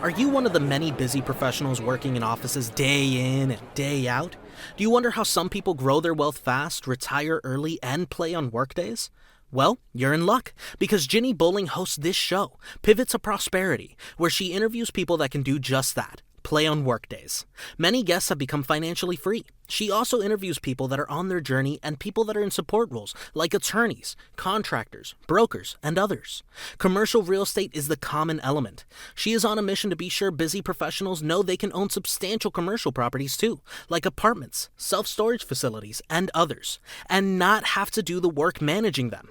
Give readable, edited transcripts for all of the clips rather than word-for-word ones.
Are you one of the many busy professionals working in offices day in and day out? Do you wonder how some people grow their wealth fast, retire early, and play on workdays? Well, you're in luck, because Ginny Bowling hosts this show, Pivot to Prosperity, where she interviews people that can do just that. Play on workdays. Many guests have become financially free. She also interviews people that are on their journey and people that are in support roles, like attorneys, contractors, brokers, and others. Commercial real estate is the common element. She is on a mission to be sure busy professionals know they can own substantial commercial properties too, like apartments, self-storage facilities, and others, and not have to do the work managing them.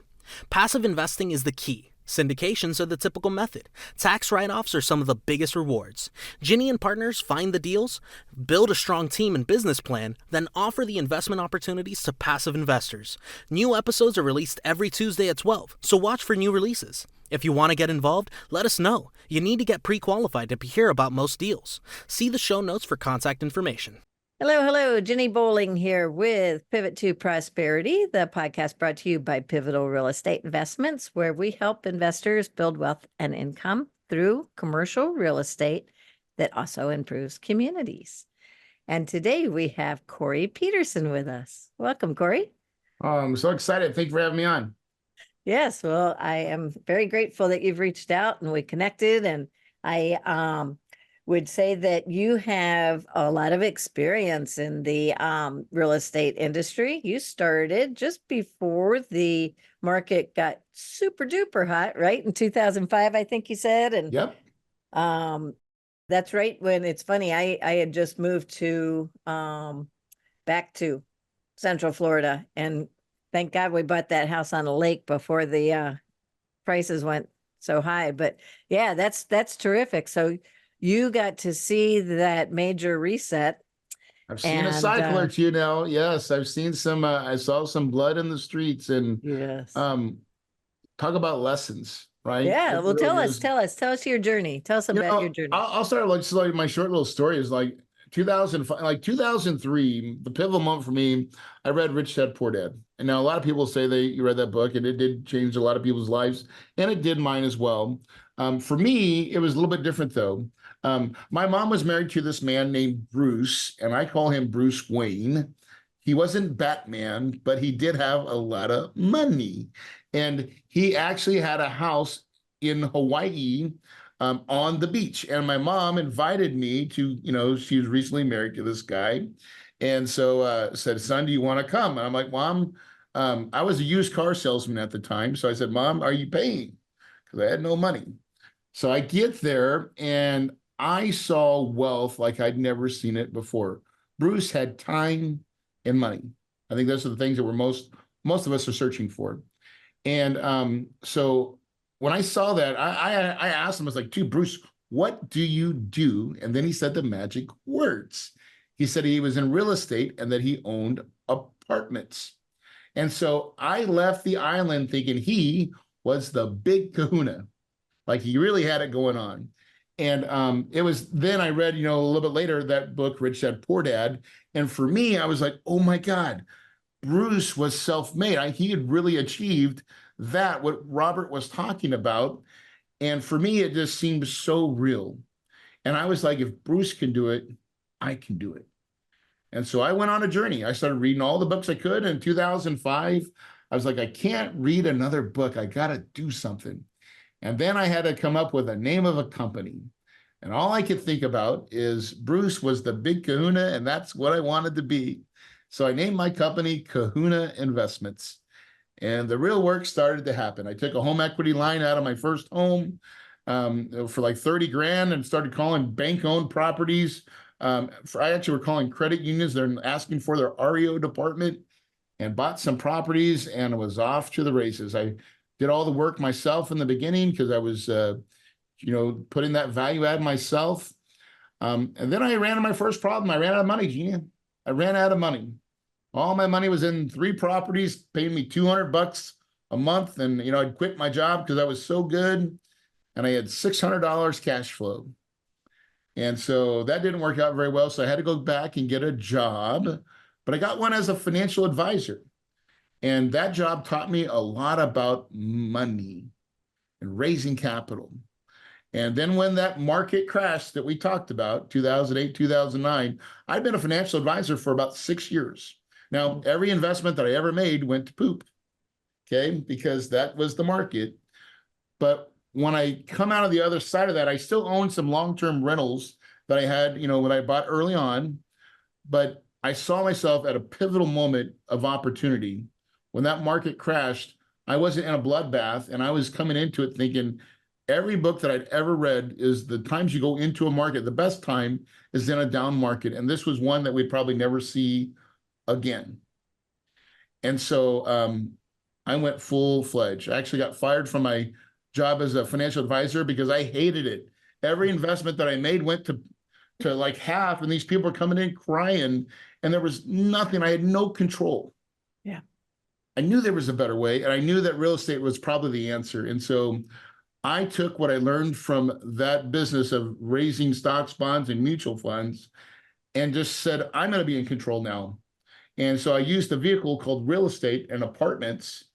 Passive investing is the key. Syndications are the typical method. Tax write-offs are some of the biggest rewards. Ginny and partners find the deals, build a strong team and business plan, then offer the investment opportunities to passive investors. New episodes are released every Tuesday at 12, so watch for new releases. If you want to get involved, let us know. You need to get pre-qualified to hear about most deals. See the show notes for contact information. Hello. Ginny Bowling here with Pivot to Prosperity, the podcast brought to you by Pivotal Real Estate Investments, where we help investors build wealth and income through commercial real estate that also improves communities. And today we have Corey Peterson with us. Welcome, Corey. Oh, I'm so excited. Thank you for having me on. Yes, well, I am very grateful that you've reached out and we connected, and I would say that you have a lot of experience in the real estate industry. You started just before the market got super duper hot, right? In 2005, I think you said. And Yep. That's right. When it's funny, I had just moved to back to Central Florida, and thank God we bought that house on a lake before the prices went so high. But yeah, that's terrific. So you got to see that major reset. I've seen a cycle or two now. Yes, I've seen some. I saw some blood in the streets, and yes, talk about lessons, right? Yeah, well, really tell us your journey. Tell us about your journey. I'll start like my short little story is like 2005, like 2003. The pivotal moment for me, I read Rich Dad Poor Dad, and now a lot of people say you read that book, and it did change a lot of people's lives, and it did mine as well. For me, it was a little bit different though. My mom was married to this man named Bruce, and I call him Bruce Wayne. He wasn't Batman, but he did have a lot of money. And he actually had a house in Hawaii on the beach. And my mom invited me to, she was recently married to this guy. And so said, son, do you want to come? And I'm like, Mom, I was a used car salesman at the time. So I said, Mom, are you paying? Because I had no money. So I get there and I saw wealth like I'd never seen it before. Bruce had time and money. I think those are the things that most of us are searching for. And so when I saw that, I asked him, I was like, dude, Bruce, what do you do? And then he said the magic words. He said he was in real estate and that he owned apartments. And so I left the island thinking he was the big kahuna. Like he really had it going on. And it was then I read, a little bit later, that book, Rich Dad, Poor Dad. And for me, I was like, oh my God, Bruce was self-made. He had really achieved that, what Robert was talking about. And for me, it just seemed so real. And I was like, if Bruce can do it, I can do it. And so I went on a journey. I started reading all the books I could. In 2005, I was like, I can't read another book. I got to do something. And then I had to come up with a name of a company. And all I could think about is Bruce was the big kahuna, and that's what I wanted to be. So I named my company Kahuna Investments. And the real work started to happen. I took a home equity line out of my first home for like 30 grand and started calling bank-owned properties. I actually were calling credit unions. They're asking for their REO department, and bought some properties and was off to the races. I did all the work myself in the beginning because I was, putting that value add myself. And then I ran into my first problem. I ran out of money, Ginny. I ran out of money. All my money was in 3 properties, paying me $200 a month. And, I'd quit my job because I was so good. And I had $600 cash flow. And so that didn't work out very well. So I had to go back and get a job. But I got one as a financial advisor. And that job taught me a lot about money and raising capital. And then when that market crash that we talked about, 2008, 2009, I'd been a financial advisor for about 6 years. Now, every investment that I ever made went to poop, okay, because that was the market. But when I come out of the other side of that, I still own some long-term rentals that I had, when I bought early on, but I saw myself at a pivotal moment of opportunity. When that market crashed, I wasn't in a bloodbath, and I was coming into it thinking, every book that I'd ever read is the times you go into a market, the best time is in a down market. And this was one that we'd probably never see again. And so I went full-fledged. I actually got fired from my job as a financial advisor because I hated it. Every investment that I made went to like half, and these people are coming in crying, and there was nothing. I had no control. Yeah. I knew there was a better way, and I knew that real estate was probably the answer. And so I took what I learned from that business of raising stocks, bonds, and mutual funds and just said, I'm going to be in control now. And so I used a vehicle called real estate and apartments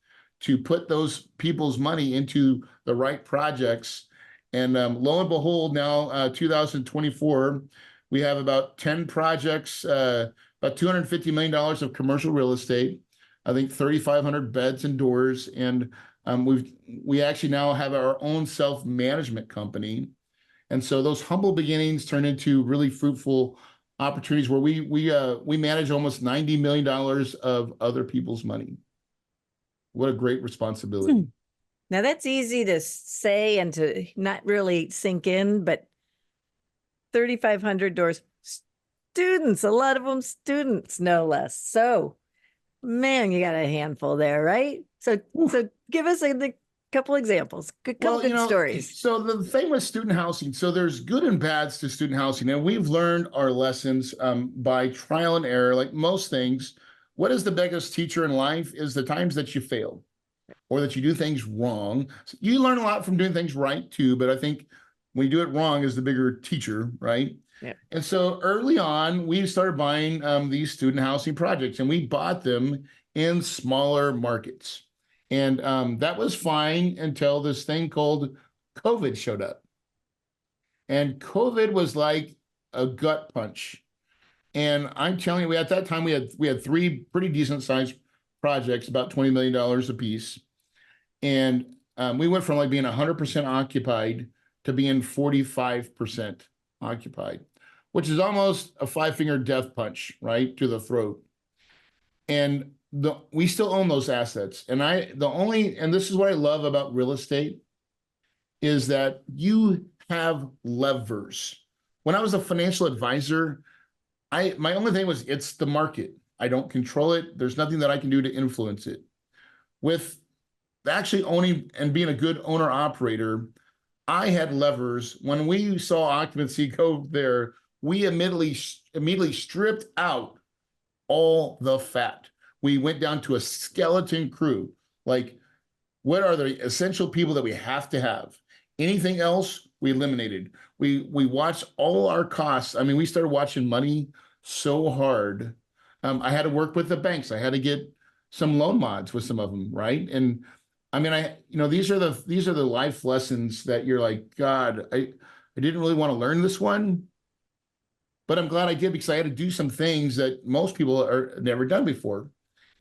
to put those people's money into the right projects. And lo and behold, now 2024, we have about 10 projects, about $250 million of commercial real estate, I think 3,500 beds and doors. And we actually now have our own self-management company. And so those humble beginnings turn into really fruitful opportunities where we manage almost $90 million of other people's money. What a great responsibility. Now that's easy to say and to not really sink in, but 3,500 doors, students, a lot of them students, no less. So, man, you got a handful there, right? So give us a couple examples, couple good stories. So the thing with student housing, so there's good and bads to student housing, and we've learned our lessons by trial and error. Like most things, what is the biggest teacher in life is the times that you fail or that you do things wrong. So you learn a lot from doing things right too, but I think when you do it wrong is the bigger teacher, right? Yeah. And so early on, we started buying these student housing projects, and we bought them in smaller markets. And that was fine until this thing called COVID showed up. And COVID was like a gut punch. And I'm telling you, at that time, we had three pretty decent sized projects, about $20 million a piece. And we went from like being 100% occupied to being 45% occupied, which is almost a five-finger death punch, right, to the throat. And we still own those assets. And this is what I love about real estate, is that you have levers. When I was a financial advisor, my only thing was it's the market. I don't control it. There's nothing that I can do to influence it. With actually owning and being a good owner operator, I had levers. When we saw occupancy go there, we immediately stripped out all the fat. We went down to a skeleton crew. Like, what are the essential people that we have to have? Anything else, we eliminated. We watched all our costs. I mean, we started watching money so hard. I had to work with the banks. I had to get some loan mods with some of them, right? And I mean, these are the life lessons that you're like, God, I didn't really want to learn this one, but I'm glad I did, because I had to do some things that most people are never done before.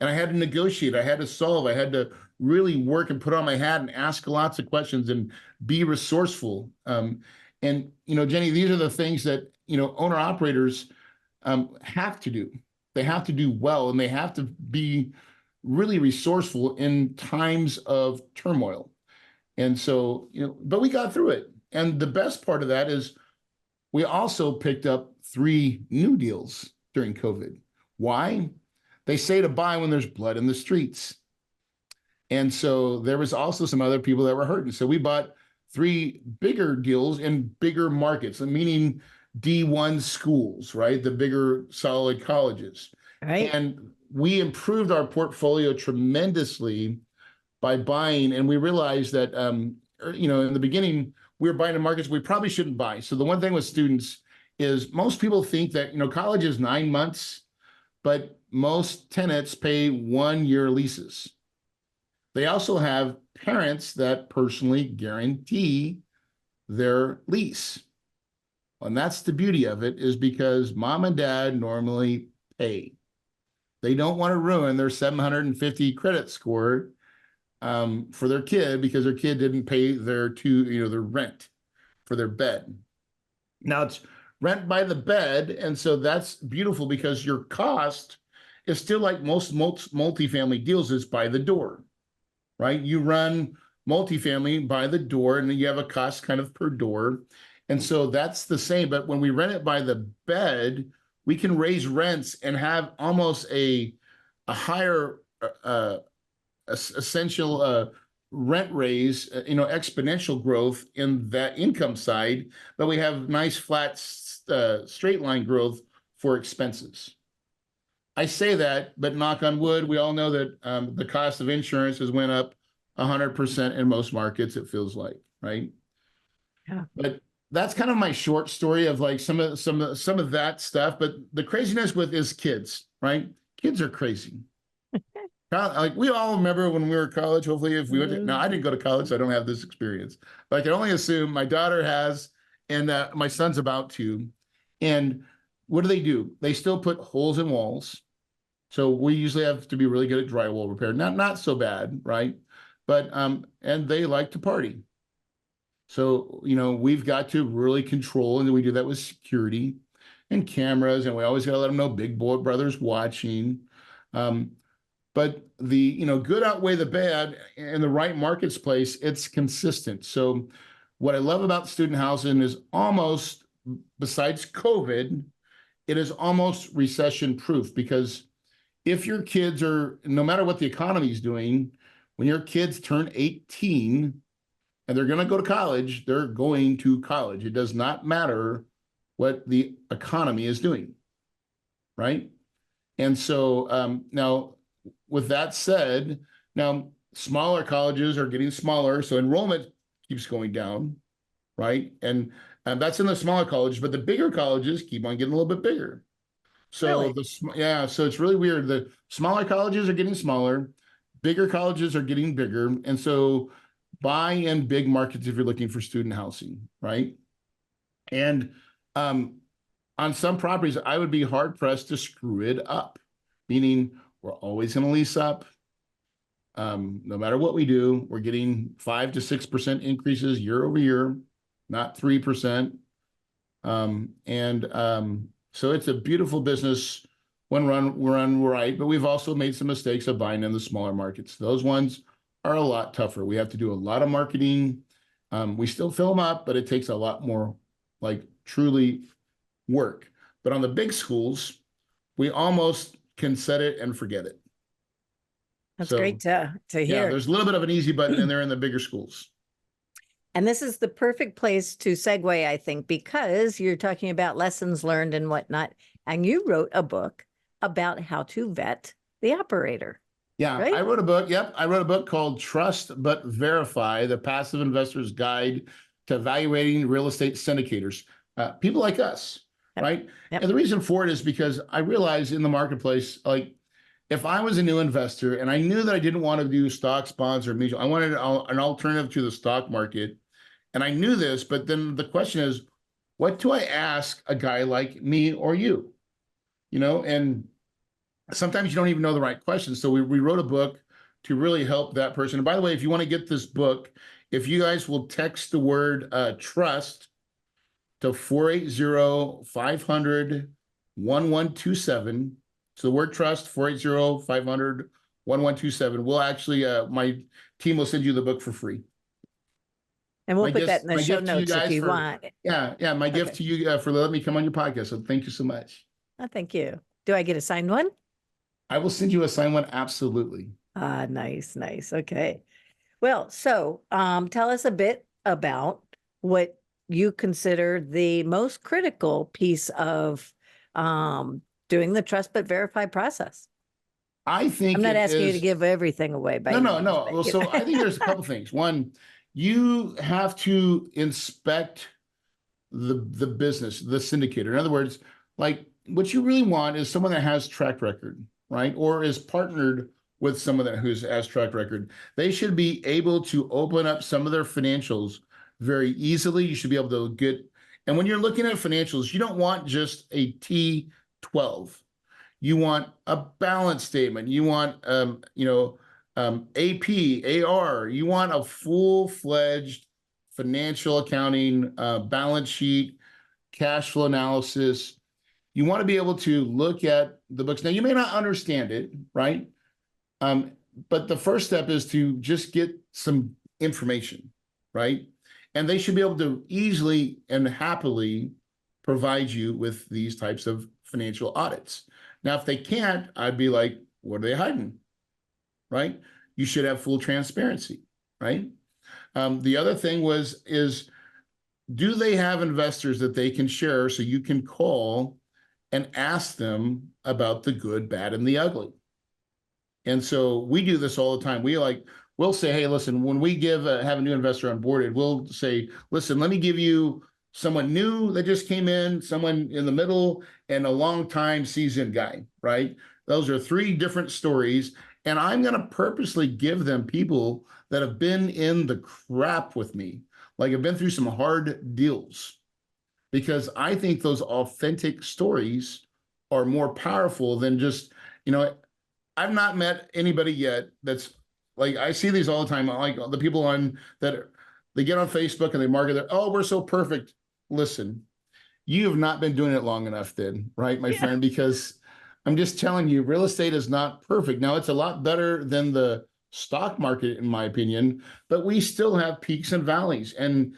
And I had to negotiate, I had to solve, I had to really work and put on my hat and ask lots of questions and be resourceful. And, Jenny, these are the things that, owner operators have to do. They have to do well, and they have to be really resourceful in times of turmoil. And so, but we got through it. And the best part of that is we also picked up 3 new deals during COVID. Why? They say to buy when there's blood in the streets. And so there was also some other people that were hurting. So we bought 3 bigger deals in bigger markets, meaning D1 schools, right? The bigger solid colleges. Right. And we improved our portfolio tremendously by buying. And we realized that, in the beginning, we were buying in markets we probably shouldn't buy. So the one thing with students is most people think that, college is 9 months, but most tenants pay 1-year leases. They also have parents that personally guarantee their lease. And that's the beauty of it, is because mom and dad normally pay. They don't want to ruin their 750 credit score for their kid because their kid didn't pay their their rent for their bed. Now it's rent by the bed, and so that's beautiful because your cost is still like most multifamily deals, is by the door, right? You run multifamily by the door, and then you have a cost kind of per door. And so that's the same. But when we rent it by the bed, we can raise rents and have almost a higher essential rent raise, exponential growth in that income side, but we have nice flat straight line growth for expenses. I say that, but knock on wood, we all know that the cost of insurance has went up 100% in most markets, it feels like, right? Yeah. But that's kind of my short story of like some of that stuff. But the craziness with is kids, right? Kids are crazy. Like we all remember when we were in college. Hopefully, if we went now, I didn't go to college, so I don't have this experience. But I can only assume my daughter has, and my son's about to. And what do? They still put holes in walls. So we usually have to be really good at drywall repair. Not so bad, right? But and they like to party. So, we've got to really control, and we do that with security and cameras, and we always got to let them know big boy brother's watching. But the, good outweigh the bad in the right marketplace, it's consistent. So what I love about student housing is almost, besides COVID, it is almost recession proof, because if your kids are, no matter what the economy is doing, when your kids turn 18, and they're going to go to college, they're going to college. It does not matter what the economy is doing, right? And so now, with that said, now smaller colleges are getting smaller, so enrollment keeps going down, right? And that's in the smaller colleges, but the bigger colleges keep on getting a little bit bigger. So Really? so it's really weird. The smaller colleges are getting smaller, bigger colleges are getting bigger, and so buy in big markets if you're looking for student housing, right? And on some properties, I would be hard pressed to screw it up, meaning we're always going to lease up. No matter what we do, we're getting 5 to 6% increases year over year, not 3%. So it's a beautiful business when run right, but we've also made some mistakes of buying in the smaller markets. Those ones are a lot tougher. We have to do a lot of marketing. We still fill them up, but it takes a lot more, like, truly work. But on the big schools, we almost can set it and forget it. That's great to hear. Yeah, there's a little bit of an easy button in there in the bigger schools. And this is the perfect place to segue, I think, because you're talking about lessons learned and whatnot. And you wrote a book about how to vet the operator. Yeah, right? I wrote a book. Yep, I wrote a book called Trust But Verify, The Passive Investor's Guide to Evaluating Real Estate Syndicators. People like us, right? Yep. And the reason for it is because I realized in the marketplace, like, if I was a new investor and I knew that I didn't want to do stocks, bonds, or mutual, I wanted an alternative to the stock market. And I knew this, but then the question is, what do I ask a guy like me or you? And sometimes you don't even know the right questions. So we wrote a book to really help that person. And by the way, if you want to get this book, if you guys will text the word trust to 480-500-1127. So the word trust, 480-500-1127. We'll actually, my team will send you the book for free. And we'll put that in the show notes if you want. Yeah. My gift to you for letting me come on your podcast. So thank you so much. Oh, thank you. Do I get a signed one? I will send you a signed one. Absolutely. Nice. Okay. Well, so tell us a bit about what you consider the most critical piece of doing the trust but verify process. I think I'm not asking you to give everything away. No. Well, so I think there's a couple things. One, you have to inspect the business, the syndicator. In other words, like, what you really want is someone that has track record, right? Or is partnered with someone that has track record. They should be able to open up some of their financials very easily. You should be able to get, and when you're looking at financials, you don't want just a T12. You want a balance statement. You want, AP, AR. You want a full-fledged financial accounting, balance sheet, cash flow analysis. You want to be able to look at the books. Now, you may not understand it, right? But the first step is to just get some information, right? And they should be able to easily and happily provide you with these types of financial audits. Now, if they can't, I'd be like, what are they hiding, right? You should have full transparency, right? The other thing is, do they have investors that they can share so you can call and ask them about the good, bad, and the ugly? And so we do this all the time. We'll say, hey, listen, when we have a new investor onboarded, we'll say, listen, let me give you someone new that just came in, someone in the middle, and a long time seasoned guy, right? Those are 3 different stories. And I'm going to purposely give them people that have been in the crap with me, like have been through some hard deals, because I think those authentic stories are more powerful than just, I've not met anybody yet that's like, I see these all the time. Like the people they get on Facebook and they market their, oh, we're so perfect. Listen, you have not been doing it long enough then, right, my friend? Because I'm just telling you, real estate is not perfect. Now, it's a lot better than the stock market, in my opinion, but we still have peaks and valleys and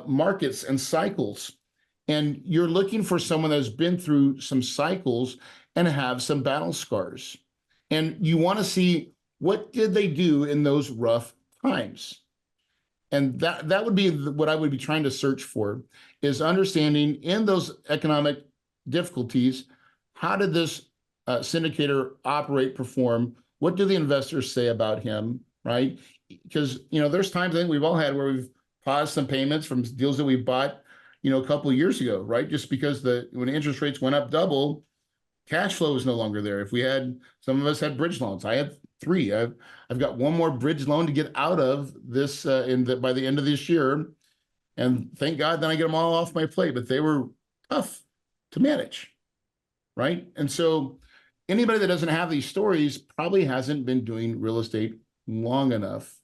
markets and cycles. And you're looking for someone that's been through some cycles and have some battle scars. And you want to see, what did they do in those rough times? And that would be what I would be trying to search for, is understanding in those economic difficulties, how did this syndicator operate, perform? What do the investors say about him, right? Because, there's times I think we've all had where we've paused some payments from deals that we bought, a couple of years ago, right? Just because when interest rates went up double, cash flow is no longer there. Some of us had bridge loans. I had 3. I've got one more bridge loan to get out of this by the end of this year. And thank God then I get them all off my plate, but they were tough to manage, right? And so anybody that doesn't have these stories probably hasn't been doing real estate long enough.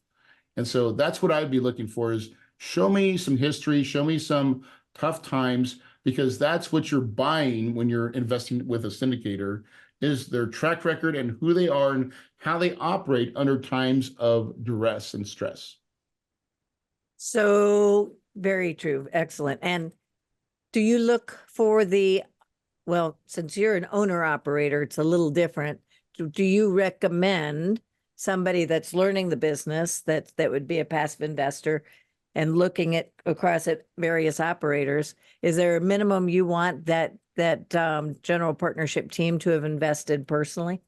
And so that's what I'd be looking for, is show me some history, show me some tough times, because that's what you're buying when you're investing with a syndicator, is their track record and who they are and how they operate under times of duress and stress. So very true. Excellent. And do you look for since you're an owner operator, it's a little different. Do you recommend somebody that's learning the business that would be a passive investor and looking across at various operators? Is there a minimum you want that general partnership team to have invested personally?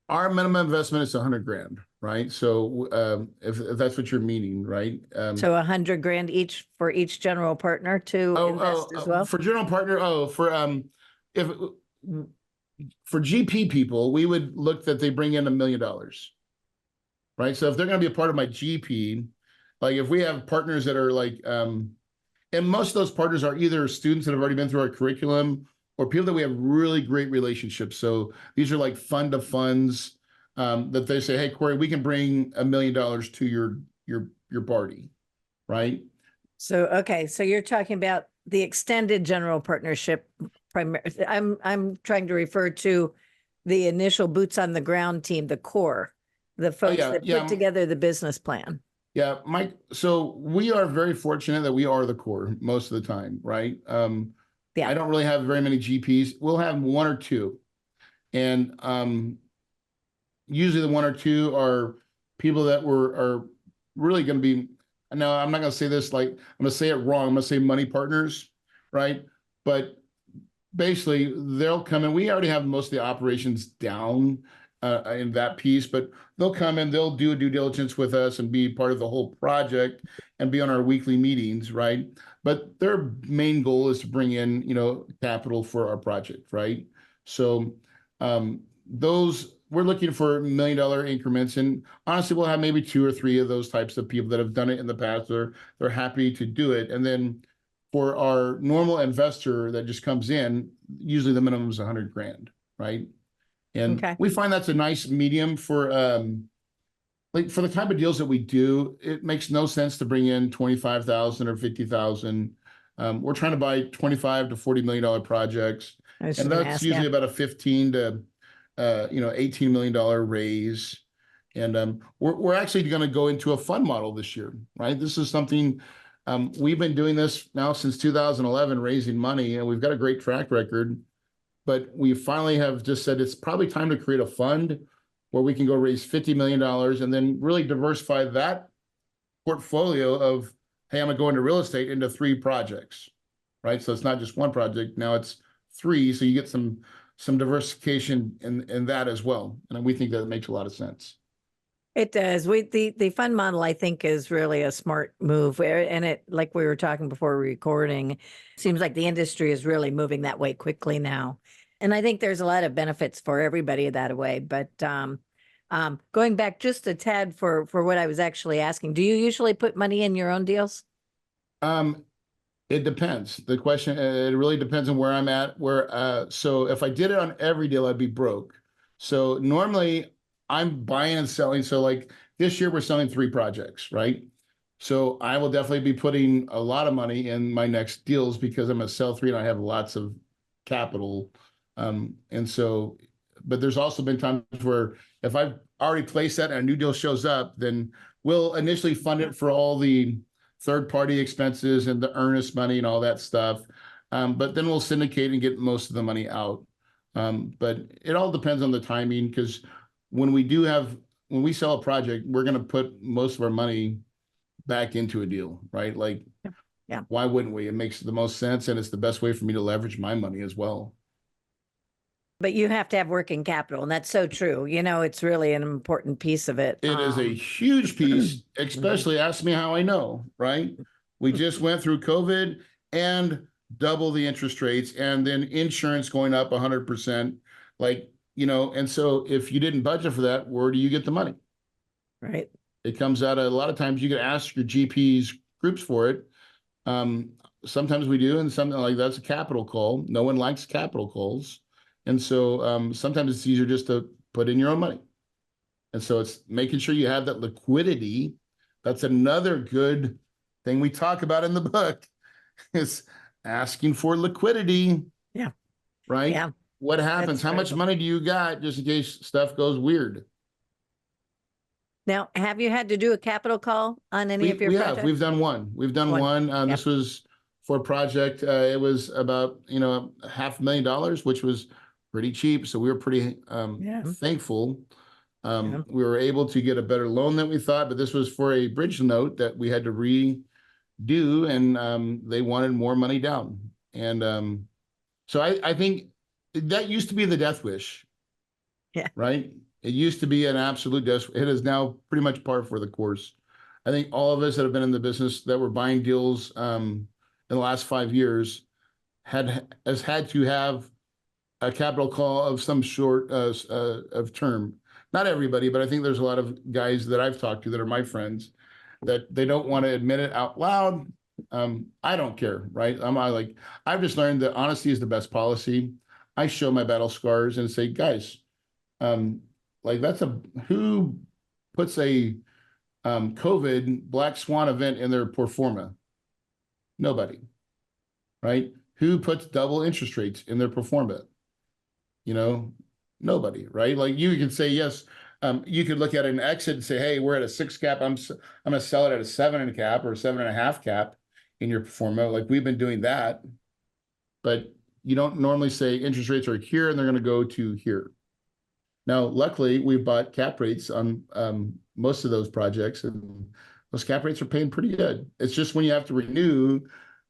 Our minimum investment is $100,000, right? So if that's what you're meaning, right? So $100,000 each for each general partner to invest as well? For general partner, for GP people, we would look that they bring in $1 million, right? So if they're going to be a part of my GP, like if we have partners that are like, and most of those partners are either students that have already been through our curriculum or people that we have really great relationships. So these are like fund of funds that they say, hey, Corey, we can bring $1 million to your party, right? So, okay. So you're talking about the extended general partnership. I'm trying to refer to the initial boots on the ground team, the core, the folks that put together the business plan. Yeah, Mike. So we are very fortunate that we are the core most of the time, right? I don't really have very many GPs. We'll have 1 or 2. And usually the 1 or 2 are people that are really going to be, no, I'm not going to say this, like, I'm going to say it wrong. I'm going to say money partners, right? But basically they'll come in. We already have most of the operations down in that piece, but they'll come in, they'll do a due diligence with us and be part of the whole project and be on our weekly meetings, right? But their main goal is to bring in, capital for our project, right? So those, we're looking for $1 million increments, and honestly, we'll have maybe 2 or 3 of those types of people that have done it in the past. They're happy to do it. And then for our normal investor that just comes in, usually the minimum is 100 grand, right? And Okay. we find that's a nice medium for like for the type of deals that we do. It makes no sense to bring in 25,000 or 50,000. We're trying to buy 25 to $40 million projects, I was and just gonna that's ask, usually yeah. about a 15 to $18 million raise. And we're actually going to go into a fund model this year, right? This is something we've been doing this now since 2011, raising money, and we've got a great track record. But we finally have just said it's probably time to create a fund where we can go raise $50 million and then really diversify that portfolio of, hey, I'm going to go into real estate into 3 projects, right? So it's not just one project. Now it's 3. So you get some diversification in that as well. And we think that makes a lot of sense. It does. The fund model, I think, is really a smart move. And it, like we were talking before recording, seems like the industry is really moving that way quickly now. And I think there's a lot of benefits for everybody that way. But going back just a tad for what I was actually asking, do you usually put money in your own deals? It depends. The question, it really depends on where I'm at. So if I did it on every deal, I'd be broke. So normally I'm buying and selling. So like this year we're selling 3 projects, right? So I will definitely be putting a lot of money in my next deals because I'm gonna sell 3 and I have lots of capital. And so, but there's also been times where if I've already placed that and a new deal shows up, then we'll initially fund it for all the third-party expenses and the earnest money and all that stuff. But then we'll syndicate and get most of the money out. But it all depends on the timing, because when we sell a project, we're going to put most of our money back into a deal, right? Like, Yeah. Why wouldn't we? It makes the most sense, and it's the best way for me to leverage my money as well. But you have to have working capital, and that's so true. It's really an important piece of it. It is a huge piece, especially ask me how I know, right? We just went through COVID and double the interest rates, and then insurance going up 100%. And so if you didn't budget for that, where do you get the money? Right. It comes out a lot of times you can ask your GPs groups for it. Sometimes we do, and something like that's a capital call. No one likes capital calls. And so sometimes it's easier just to put in your own money. And so it's making sure you have that liquidity. That's another good thing we talk about in the book, is asking for liquidity. Yeah. Right? Yeah. What happens? How much money do you got just in case stuff goes weird? Now, have you had to do a capital call on any of your projects? We've done one. One. This was for a project. It was about, $500,000, which was pretty cheap. So we were pretty thankful. We were able to get a better loan than we thought, but this was for a bridge note that we had to redo, and they wanted more money down. And so I think that used to be the death wish. Yeah. Right? It used to be an absolute death. It is now pretty much par for the course. I think all of us that have been in the business that were buying deals in the last 5 years has had to have a capital call of some sort of term. Not everybody, but I think there's a lot of guys that I've talked to that are my friends that they don't want to admit it out loud. I don't care, right? I've just learned that honesty is the best policy. I show my battle scars and say, guys, who puts a COVID black swan event in their pro forma? Nobody, right? Who puts double interest rates in their pro forma? Nobody, right? Like you can say, yes, you could look at an exit and say, hey, we're at a 6 cap. I'm going to sell it at a 7 cap or a 7.5 cap in your pro forma. Like we've been doing that, but you don't normally say interest rates are here and they're going to go to here. Now, luckily, we bought cap rates on most of those projects, and those cap rates are paying pretty good. It's just when you have to renew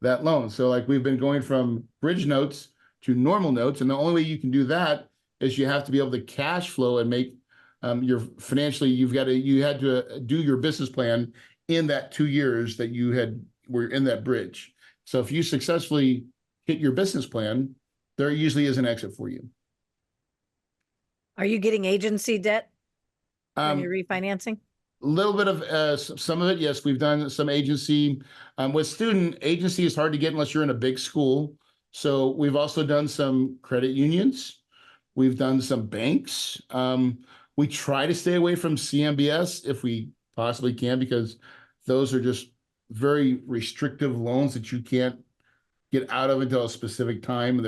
that loan. So like we've been going from bridge notes to normal notes, and the only way you can do that is you have to be able to cash flow and make you had to do your business plan in that 2 years that were in that bridge. So if you successfully hit your business plan, there usually is an exit for you. Are you getting agency debt when you're Um, refinancing? little bit of some of it, yes. We've done some agency. With student agency is hard to get unless you're in a big school. So we've also done some credit unions. We've done some banks. We try to stay away from CMBS if we possibly can, because those are just very restrictive loans that you can't get out of until a specific time.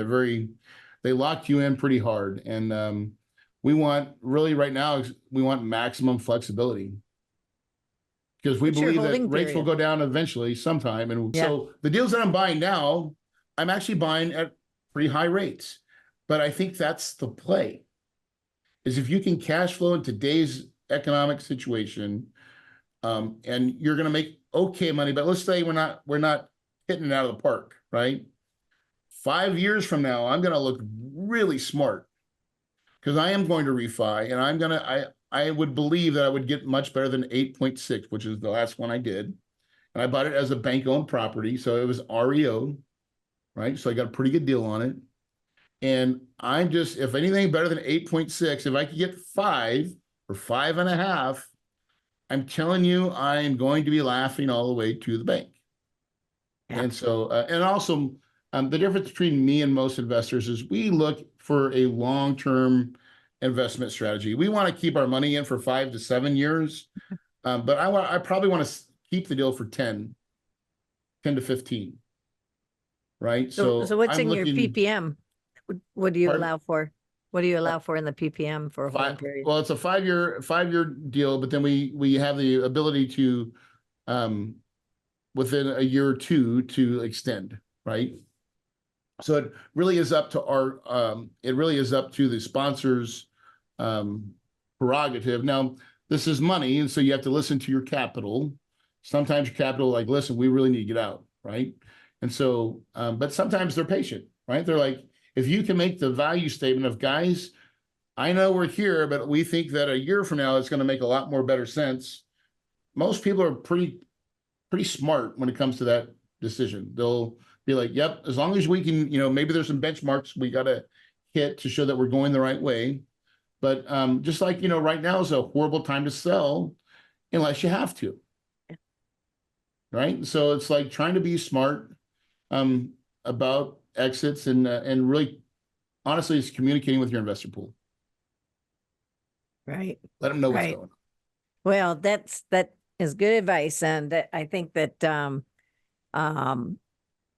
They lock you in pretty hard. And we want really right now, we want maximum flexibility, because we What's your believe that holding rates will period? go down eventually sometime. And Yeah. so the deals that I'm buying now, I'm actually buying at pretty high rates. But I think that's the play, is if you can cash flow in today's economic situation, and you're going to make okay money. But let's say we're not hitting it out of the park, right? 5 years from now, I'm going to look really smart, because I am going to refi, and I would believe that I would get much better than 8.6, which is the last one I did. And I bought it as a bank-owned property, so it was REO, right? So I got a pretty good deal on it. And I'm just, if anything better than 8.6, if I could get 5 or 5.5, I'm telling you, I'm going to be laughing all the way to the bank. Yeah. And so, and also, the difference between me and most investors is we look for a long-term investment strategy. We want to keep our money in for 5 to 7 years, but I probably want to keep the deal for 10 to 15, right? So So what's I'm in your looking, PPM? What do you pardon? allow for? What do you allow for in the PPM for a holding Five, period? well, it's a 5-year deal, but then we have the ability to, um, within a year or two, to extend, right? So it really is up to the sponsor's prerogative. Now, this is money, and so you have to listen to your capital. Sometimes your capital, like, listen, we really need to get out, right? And so, but sometimes they're patient, right? They're like, if you can make the value statement of, guys, I know we're here, but we think that a year from now it's going to make a lot more better sense. Most people are pretty smart when it comes to that decision. They'll be like, yep, as long as we can, maybe there's some benchmarks we got to hit to show that we're going the right way. But just like, right now is a horrible time to sell unless you have to. Right. So it's like trying to be smart about exits, and really, honestly, it's communicating with your investor pool. Right. Let them know what's Right. going on. Well, that is good advice. And I think that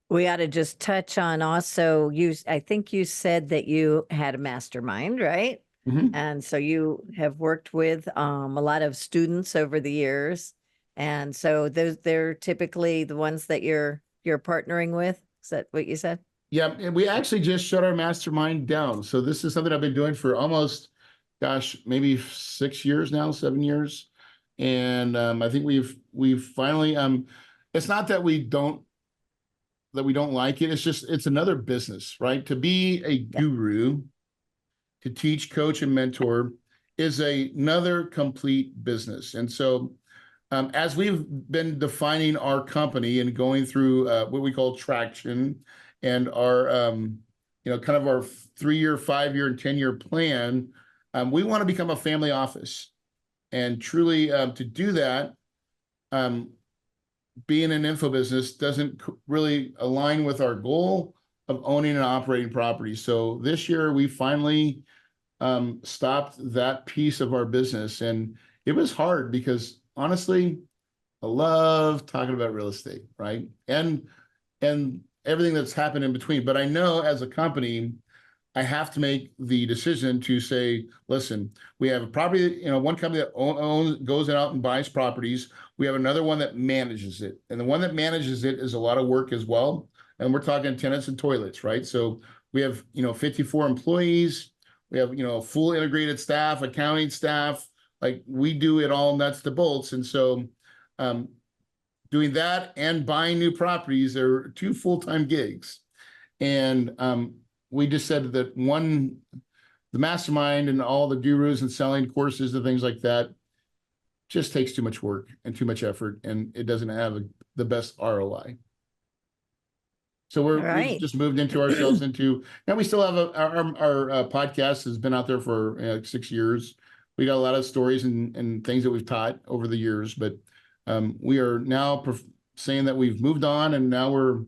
we ought to just touch on also I think you said that you had a mastermind, right? Mhm. And so you have worked with a lot of students over the years. And so they're typically the ones that you're partnering with. Is that what you said? Yeah, and we actually just shut our mastermind down. So this is something I've been doing for almost, gosh, maybe 6 years now, 7 years. And I think we've finally, it's not that we don't like it. It's just, it's another business, right? To be a guru, to teach, coach, and mentor is another complete business. And so as we've been defining our company and going through what we call traction, and our, kind of our 3-year, 5-year, and 10-year plan, we want to become a family office. And truly, to do that, being an info business doesn't really align with our goal of owning and operating property. So this year, we finally stopped that piece of our business. And it was hard because, honestly, I love talking about real estate, right? And everything that's happened in between. But I know as a company, I have to make the decision to say, listen, we have a property, one company that goes out and buys properties. We have another one that manages it. And the one that manages it is a lot of work as well. And we're talking tenants and toilets, right? So we have, 54 employees. We have, a full integrated staff, accounting staff. Like, we do it all nuts to bolts. And so doing that and buying new properties are 2 full-time gigs. And we just said that the mastermind and all the gurus and selling courses and things like that just takes too much work and too much effort, and it doesn't have the best ROI. So All we've right. just moved into ourselves into, and we still have our podcast has been out there for 6 years. We got a lot of stories and things that we've taught over the years, but we are now saying that we've moved on, and now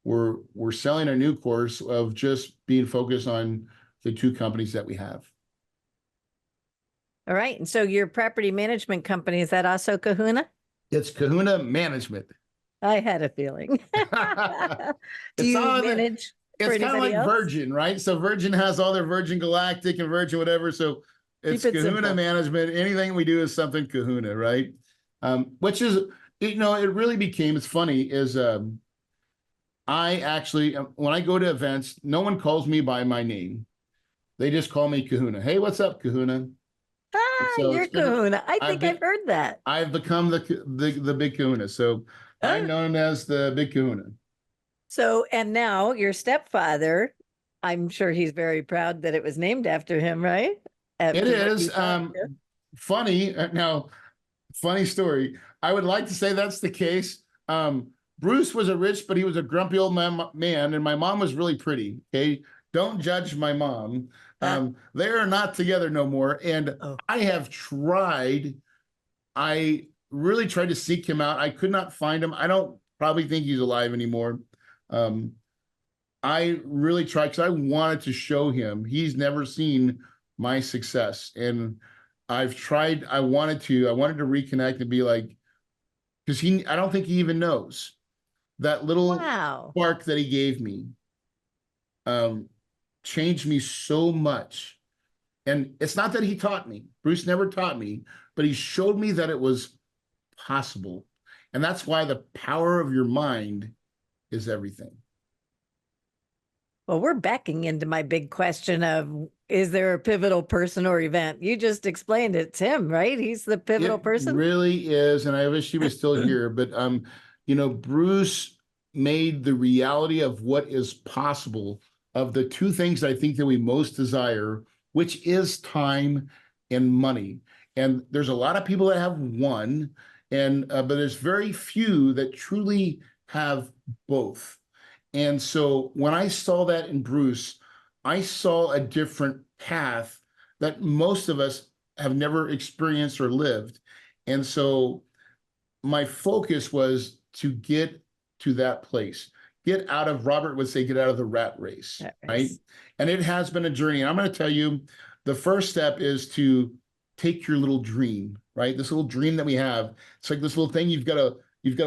we're selling a new course of just being focused on the two companies that we have. All right. And so your property management company, is that also Kahuna? It's Kahuna Management. I had a feeling. Do It's you on. manage for It's kind of anybody like else? Virgin, right? So Virgin has all their Virgin Galactic and Virgin whatever. So it's Keep it Kahuna simple. Management. Anything we do is something Kahuna, right? Which is, it really became, it's funny, is I actually, when I go to events, no one calls me by my name. They just call me Kahuna. Hey, what's up, Kahuna? So You're it's been, Kahuna. I I've think been, I've heard that. I've become the big Kahuna. So I'm Oh, known as the big Kahuna. so, and now your stepfather, I'm sure he's very proud that it was named after him, right? It After what you is thought, yeah. funny. Now, funny story. I would like to say that's the case. Bruce was a rich, but he was a grumpy old man, and my mom was really pretty. Okay, don't judge my mom. They are not together no more, and Oh. I have tried. I really tried to seek him out. I could not find him. I don't probably think he's alive anymore. I really tried because I wanted to show him. He's never seen my success, and I've tried. I wanted to reconnect and be like, because I don't think he even knows that little Wow. spark that he gave me changed me so much. And it's not that he taught me. Bruce never taught me, but he showed me that it was possible. And that's why the power of your mind is everything. Well, we're backing into my big question of, is there a pivotal person or event? You just explained it's him, right? He's the pivotal person. It really is, and I wish he was still here. But Bruce made the reality of what is possible of the two things I think that we most desire, which is time and money. And there's a lot of people that have one, and but there's very few that truly have both. And so when I saw that in Bruce, I saw a different path that most of us have never experienced or lived. And so my focus was to get to that place, get out of, Robert would say, get out of the rat race, right? And it has been a journey. And I'm going to tell you, the first step is to take your little dream, right? This little dream that we have. It's like this little thing you've got to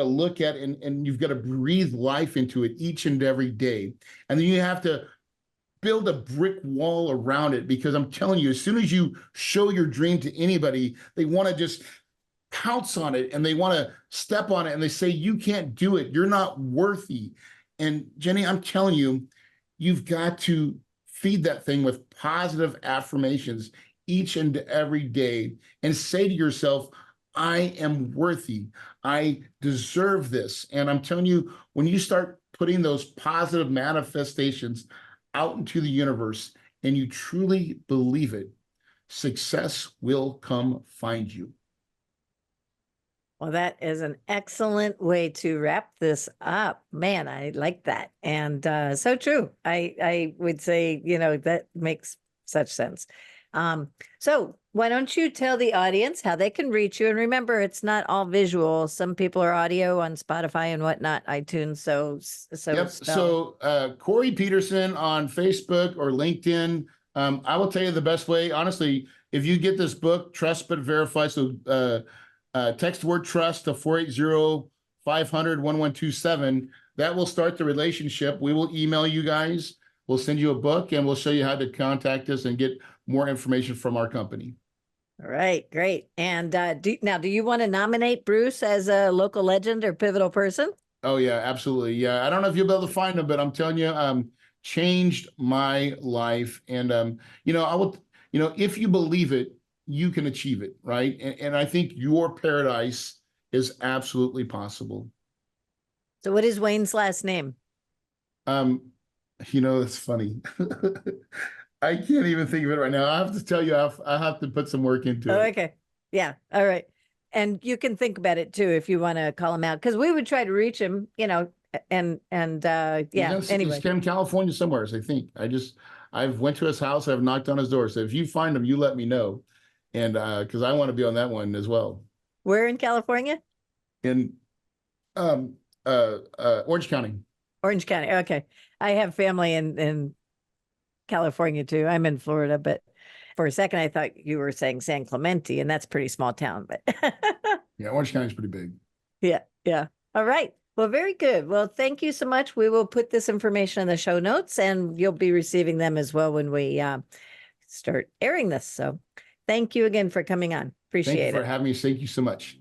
look at, and you've got to breathe life into it each and every day. And then you have to build a brick wall around it, because I'm telling you, as soon as you show your dream to anybody, they want to just pounce on it, and they want to step on it, and they say, you can't do it. You're not worthy. And Jenny, I'm telling you, you've got to feed that thing with positive affirmations each and every day, and say to yourself, I am worthy. I deserve this. And I'm telling you, when you start putting those positive manifestations out into the universe and you truly believe it, success will come find you. Well, that is an excellent way to wrap this up. Man, I like that. And so true. I would say, that makes such sense. So why don't you tell the audience how they can reach you? And remember, it's not all visual. Some people are audio on Spotify and whatnot, iTunes. Yep. So Corey Peterson on Facebook or LinkedIn. I will tell you the best way, honestly, if you get this book, Trust But Verify. So text the word trust to 480-500-1127. That will start the relationship. We will email you guys. We'll send you a book, and we'll show you how to contact us and get more information from our company. All right, great. And do you want to nominate Bruce as a local legend or pivotal person? Oh yeah, absolutely. Yeah, I don't know if you'll be able to find him, but I'm telling you, changed my life. And I will, if you believe it, you can achieve it, right? And I think your paradise is absolutely possible. So what is Wayne's last name? It's funny. I can't even think of it right now. I have to tell you, I have to put some work into it. Okay. Yeah. All right. And you can think about it too if you want to call him out, because we would try to reach him, Yeah, anyway. He's in California somewhere, I think. I've went to his house. I've knocked on his door. So if you find him, you let me know. And because I want to be on that one as well. Where in California? In Orange County. Orange County. Okay. I have family in California too. I'm in Florida, but for a second I thought you were saying San Clemente, and that's a pretty small town, but Yeah, Orange County is pretty big. yeah. All right. Well, very good. Well, thank you so much. We will put this information in the show notes, and you'll be receiving them as well when we start airing this. So thank you again for coming on. Appreciate it. Thank you for having me. Thank you so much.